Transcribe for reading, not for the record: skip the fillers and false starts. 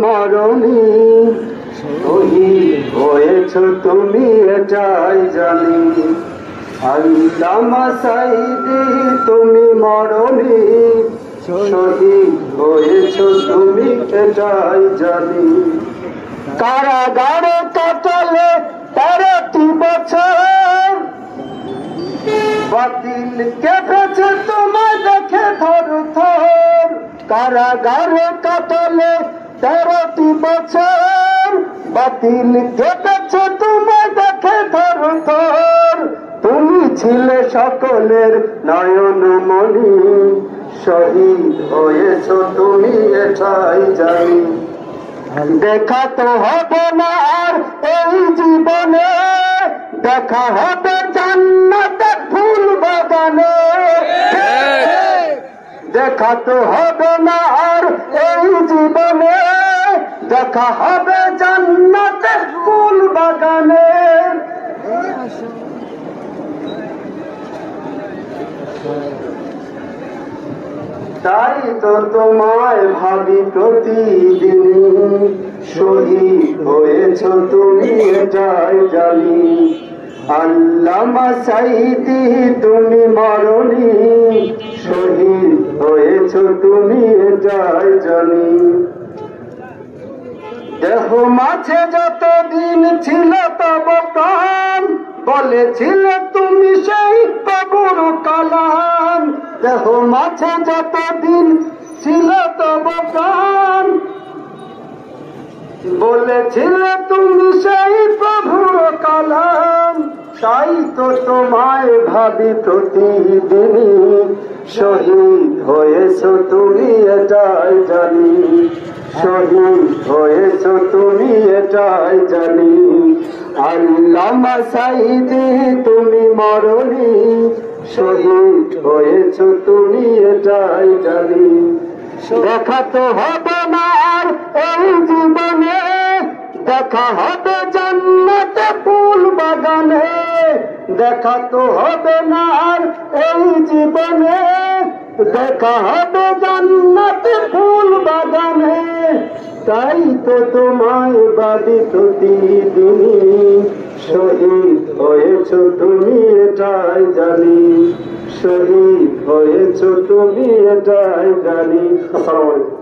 মরণী শহীদ হয়েছ তুমি এটাই জানি। আল্লামা সাঈদী তুমি মরণী শহীদ হয়েছ তুমি এটাই জানি। কারাগারে কাটালে 13টি বছর, বাতিল কেঁপেছে তোমায় দেখে থর থর। কারাগারে কাটালে 13টি বছর, বাতিল কেঁপেছে তোমায় দেখে থর থর। তুমি ছিলে সকলের নয়নমণি, শহীদ হয়েছ তুমি এটাই জানি। দেখা তো হবে না আর এই জীবনে, দেখা হবে জান্নাতের ফুল বাগানে। দেখা তো হবে না আর এই জীবনে, দেখা হবে জান্নাতের ফুল বাগানে। তাই তো তোমায় ভাবি প্রতিদিন, শহীদ হয়েছ তুমি এটাই জানি। আল্লামা সাঈদী তুমি মরণী শহীদ হয়েছ তুমি এটাই জানি। দেহ মাঝে যতদিন ছিল তব প্রাণ, বলেছিলে তুমি সেই কবর কালাম। দেহ মাঝে যতদিন ছিল তব প্রাণ, বলেছিলে তুমি সেই প্রভুর কালাম। তাই তো তোমায় ভাবি প্রতিদিনই, শহীদ হয়েছ তুমি এটাই জানি। শহীদ হয়েছ তুমি এটাই জানি। আল্লামা সাঈদী তুমি মরণী শহীদ হয়েছ তুমি এটাই জানি। দেখা তো হবে না আর এই জীবনে, দেখা হবে জান্নাতে ফুল বাগানে। দেখা তো হবে না আর এই জীবনে, দেখা হবে জান্নাতে ফুল বাগানে। তাই তো তোমায় বাদি প্রতিদিনই, শহীদ হয়েছ তুমি এটাই জানি। শহীদ হয়েছ তুমি এটাই জানি। আসসালামু আলাইকুম।